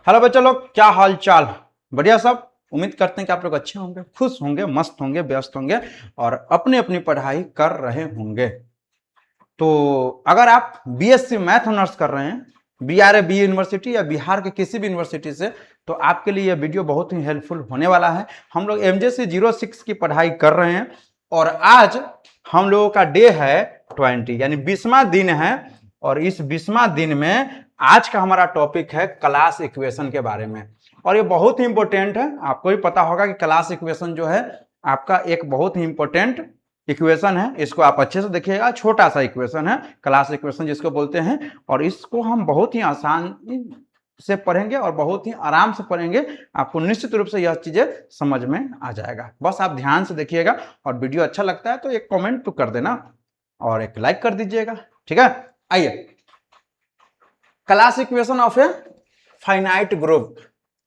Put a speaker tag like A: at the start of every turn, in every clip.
A: Hello बच्चा लोग, क्या हाल चाल? बढ़िया सब। उम्मीद करते हैं कि आप लोग अच्छे होंगे, खुश होंगे, मस्त होंगे, व्यस्त होंगे और अपनी अपनी पढ़ाई कर रहे होंगे। तो अगर आप बीएससी मैथ ऑनर्स कर रहे हैं बी यूनिवर्सिटी या बिहार के किसी भी यूनिवर्सिटी से, तो आपके लिए यह वीडियो बहुत ही हेल्पफुल होने वाला है। हम लोग MJC06 की पढ़ाई कर रहे हैं और आज हम लोगों का डे है 20 यानी 20वां दिन है। और इस 20वां दिन में आज का हमारा टॉपिक है क्लास इक्वेशन के बारे में। और ये बहुत ही इंपॉर्टेंट है। आपको भी पता होगा कि क्लास इक्वेशन जो है आपका एक बहुत ही इंपॉर्टेंट इक्वेशन है। इसको आप अच्छे से देखिएगा, छोटा सा इक्वेशन है, क्लास इक्वेशन जिसको बोलते हैं। और इसको हम बहुत ही आसान से पढ़ेंगे और बहुत ही आराम से पढ़ेंगे। आपको निश्चित रूप से यह चीजें समझ में आ जाएगा। बस आप ध्यान से देखिएगा और वीडियो अच्छा लगता है तो एक कमेंट तो कर देना और एक लाइक कर दीजिएगा, ठीक है। आइए, class equation of A finite group.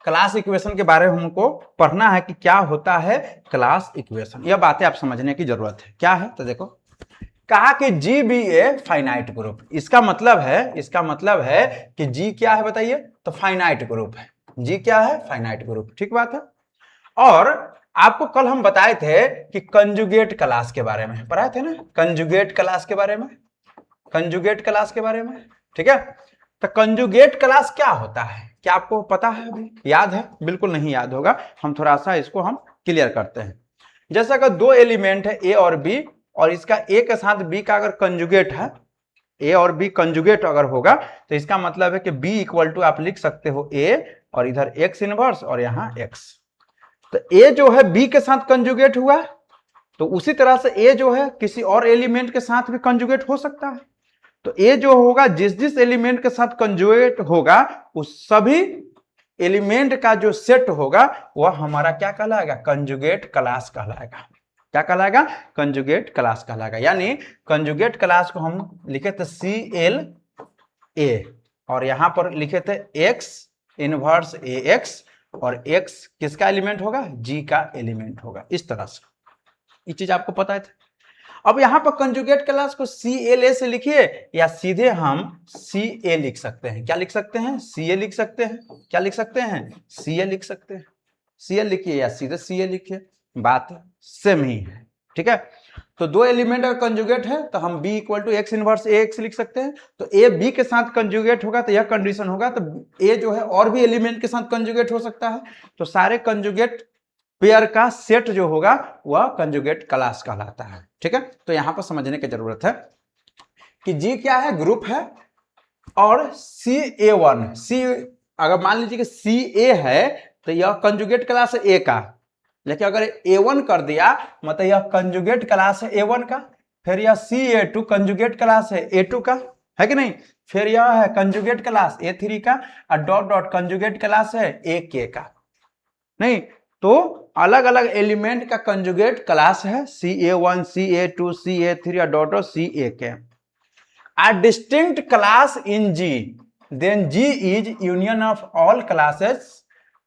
A: Class equation के बारे में हमको पढ़ना है कि क्या होता है क्लास इक्वेशन। यह बातें आप समझने की जरूरत है। क्या है तो देखो, कहा कि G be a finite group. इसका मतलब है कि जी क्या है बताइए, तो फाइनाइट ग्रुप है। जी क्या है? फाइनाइट ग्रुप, ठीक बात है। और आपको कल हम बताए थे कि कंजुगेट क्लास के बारे में पढ़ाए थे ना, कंजुगेट क्लास के बारे में, कंजुगेट क्लास के बारे में, ठीक है। तो कंजुगेट क्लास क्या होता है, क्या आपको पता है? अभी याद है? बिल्कुल नहीं याद होगा। हम थोड़ा सा इसको हम क्लियर करते हैं। जैसा अगर दो एलिमेंट है ए और बी, और इसका ए के साथ बी का अगर कंजुगेट है, ए और बी कंजुगेट अगर होगा तो इसका मतलब है कि बी इक्वल टू आप लिख सकते हो ए और इधर एक्स इनवर्स और यहां एक्स। तो ए जो है बी के साथ कंजुगेट हुआ, तो उसी तरह से ए जो है किसी और एलिमेंट के साथ भी कंजुगेट हो सकता है। तो ए जो होगा जिस जिस एलिमेंट के साथ कंजुगेट होगा उस सभी एलिमेंट का जो सेट होगा वह हमारा क्या कहलाएगा? कंजुगेट क्लास कहलाएगा। क्या कहलाएगा? कंजुगेट क्लास कहलाएगा। यानी कंजुगेट क्लास को हम लिखे थे CLA और यहां पर लिखे थे एक्स इनवर्स AX, और एक्स किसका एलिमेंट होगा? जी का एलिमेंट होगा। इस तरह से ये चीज आपको पता है। अब यहां पर कंजुगेट क्लास को CLA से लिखिए या सीधे हम CA लिख सकते हैं। क्या लिख सकते हैं? CA लिख सकते हैं। क्या लिख सकते हैं? CA लिख सकते हैं। CA लिखिए या सीधे CA लिखिए, बात सेम ही है, ठीक है। तो दो एलिमेंट अगर कंजुगेट है तो हम B equal to X inverse AX लिख सकते हैं। तो A B के साथ कंजुगेट होगा तो यह कंडीशन होगा, तो A जो है और भी एलिमेंट के साथ कंजुगेट हो सकता है। तो सारे कंजुगेट पेयर का सेट जो होगा वह कंजुगेट क्लास कहलाता है, ठीक है। तो यहां पर समझने की जरूरत है कि जी क्या है? ग्रुप है। और CA1, सी अगर मान लीजिए कि CA है तो यह कंजुगेट क्लास है A का, लेकिन अगर A1 कर दिया मतलब यह कंजुगेट क्लास है A1 का। फिर यह CA2 कंजुगेट क्लास है A2 का, है कि नहीं। फिर यह है कंजुगेट क्लास A3 का और डॉट डॉट कंजुगेट क्लास है AK का। नहीं तो अलग अलग एलिमेंट का कंजुगेट क्लास है CA1, CA2, CA3 और dot dot CAK। A distinct class in G, then G is union of all classes।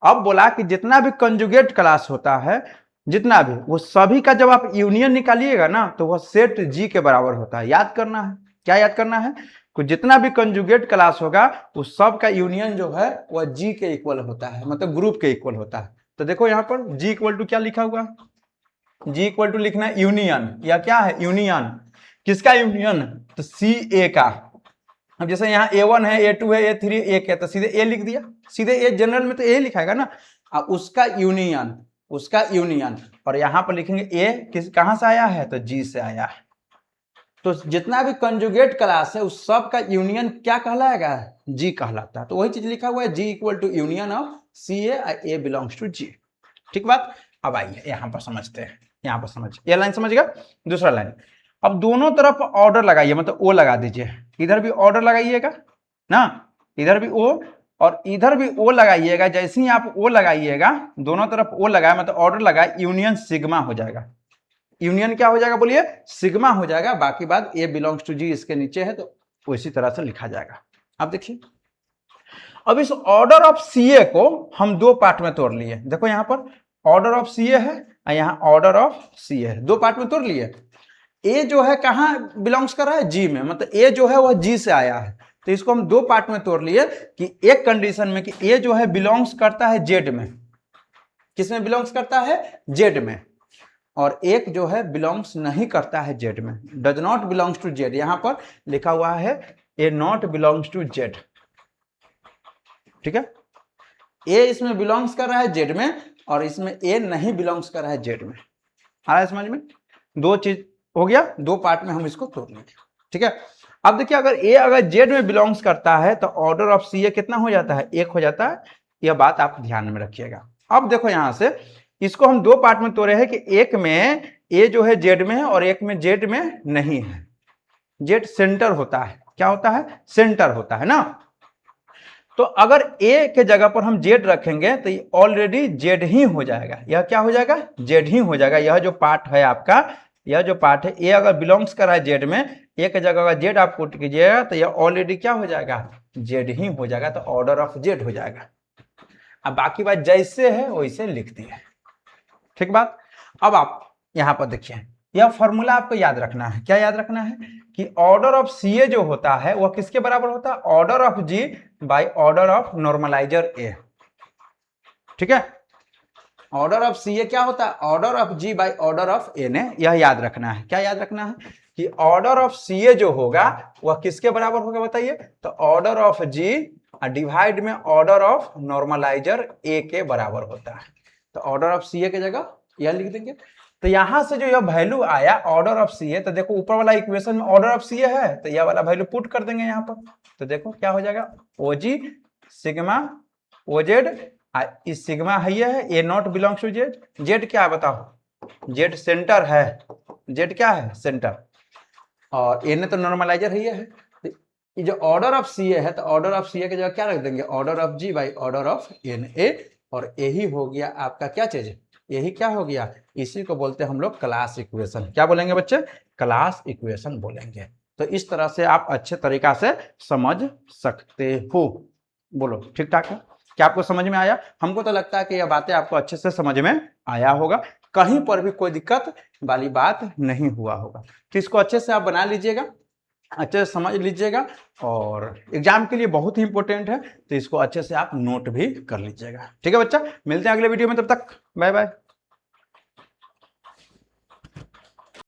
A: अब बोला कि जितना भी कंजुगेट क्लास होता है, जितना भी, वो सभी का जब आप यूनियन निकालिएगा ना तो वह सेट G के बराबर होता है। याद करना है। क्या याद करना है? कि जितना भी कंजुगेट क्लास होगा उस सब का यूनियन जो है वह G के इक्वल होता है, मतलब ग्रुप के इक्वल होता है। तो देखो यहां पर G इक्वल टू क्या लिखा हुआ? G इक्वल टू लिखना है यूनियन, या क्या है? यूनियन। किसका यूनियन? तो CA का। अब जैसे यहाँ A1 है, A2 है, A3 है, AK है, तो सीधे A लिख दिया। सीधे A जनरल में तो A लिखाएगा ना। अब उसका यूनियन, उसका यूनियन, और यहां पर लिखेंगे A कहां से आया है? तो G से आया है। तो जितना भी कंजुगेट क्लास है उस सब का यूनियन क्या कहलाएगा? G कहलाता है। तो वही चीज लिखा हुआ है G equal to union of CA, A belongs to G। ठीक बात। अब आइए यहां पर समझते हैं। यहां पर समझ, ये लाइन समझ गया। दूसरा लाइन, अब दोनों तरफ ऑर्डर लगाइए, मतलब O लगा दीजिए। इधर भी ऑर्डर लगाइएगा ना, इधर भी O और इधर भी O लगाइएगा। जैसे ही आप O लगाइएगा, दोनों तरफ O लगाए मतलब ऑर्डर लगाए, यूनियन सिग्मा हो जाएगा। यूनियन क्या हो जाएगा बोलिए? सिग्मा हो जाएगा। बाकी बात A बिलोंग्स टू G इसके नीचे है तो इसी तरह से लिखा जाएगा। अब देखिए, अब इस ऑर्डर ऑफ CA को हम दो पार्ट में तोड़ लिए। देखो यहां पर ऑर्डर ऑफ CA है और यहां ऑर्डर ऑफ CA है, दो पार्ट में तोड़ लिए। A जो है कहां बिलोंग्स कर रहा है? G में, मतलब A जो है वह G से आया है। तो इसको हम दो पार्ट में तोड़ लिए कि एक कंडीशन में कि ए जो है बिलोंग्स करता है जेड में, किसमें बिलोंग्स करता है, जेड में, और एक जो है बिलोंग्स नहीं करता है जेड में, does not belongs to Z. यहां पर लिखा हुआ है A not belongs to Z, ठीक है। ए इसमें बिलोंग्स कर रहा है जेड में और इसमें ए नहीं बिलोंग्स कर रहा है जेड में। आ रहा है समझ में? दो चीज हो गया, दो पार्ट में हम इसको तोड़ लेंगे, ठीक है। अब देखिए अगर जेड में बिलोंग्स करता है तो ऑर्डर ऑफ सी ए कितना हो जाता है, एक हो जाता है। यह बात आप ध्यान में रखिएगा। अब देखो यहां से इसको हम दो पार्ट में तोड़े हैं कि एक में ए जो है जेड में है और एक में जेड में नहीं है। जेड सेंटर होता है, क्या होता है, सेंटर होता है ना। तो अगर ए के जगह पर हम जेड रखेंगे तो ये ऑलरेडी जेड ही हो जाएगा। यह क्या हो जाएगा, जेड ही हो जाएगा। यह जो पार्ट है आपका, यह जो पार्ट है, ए अगर बिलोंग्स कर रहा है जेड में, ए के जगह अगर जेड आप पुट कीजिएगा तो यह ऑलरेडी क्या हो जाएगा, जेड ही हो जाएगा। तो ऑर्डर ऑफ जेड हो जाएगा। अब बाकी बात जैसे है वैसे लिख दिए, ठीक बात। अब आप यहां पर देखिए, यह फॉर्मूला आपको याद रखना है। क्या याद रखना है कि ऑर्डर ऑफ सी ए जो होता है वह किसके बराबर होता है, order of G by order of normalizer A, ठीक है। ऑर्डर ऑफ सी ए क्या होता है, order of G by order of A ने, यह याद रखना है। क्या याद रखना है कि ऑर्डर ऑफ सी ए जो होगा वह किसके बराबर होगा बताइए, तो ऑर्डर ऑफ जी डिवाइड में ऑर्डर ऑफ नॉर्मलाइजर ए के बराबर होता है। तो ऑर्डर ऑफ सी ए की जगह यह लिख देंगे। तो यहां से जो यह वैल्यू आया ऑर्डर ऑफ सी ए, तो देखो ऊपर वाला इक्वेशन में ऑर्डर ऑफ सी ए है तो यह वाला वैल्यू पुट कर देंगे यहां पर। तो देखो क्या हो जाएगा, ओजी सिग्मा ओजेड, इस सिग्मा है ये है, A not belongs to Z. Z क्या है बताओ, जेड सेंटर है, जेड क्या है, सेंटर, और ए ने तो नॉर्मलाइजर है ये है। तो ये जो ऑर्डर ऑफ सी ए है तो ऑर्डर ऑफ सी ए की जगह क्या रख देंगे, order of G by order of N A, और यही हो गया आपका क्या चीज, यही क्या हो गया, इसी को बोलते हैं हम लोग क्लास इक्वेशन। क्या बोलेंगे बच्चे, क्लास इक्वेशन बोलेंगे। तो इस तरह से आप अच्छे तरीका से समझ सकते हो। बोलो ठीक ठाक है, क्या आपको समझ में आया? हमको तो लगता है कि यह बातें आपको अच्छे से समझ में आया होगा, कहीं पर भी कोई दिक्कत वाली बात नहीं हुआ होगा। तो इसको अच्छे से आप बना लीजिएगा, अच्छे से समझ लीजिएगा, और एग्जाम के लिए बहुत ही इंपॉर्टेंट है, तो इसको अच्छे से आप नोट भी कर लीजिएगा। ठीक है बच्चा, मिलते हैं अगले वीडियो में, तब तक बाय बाय।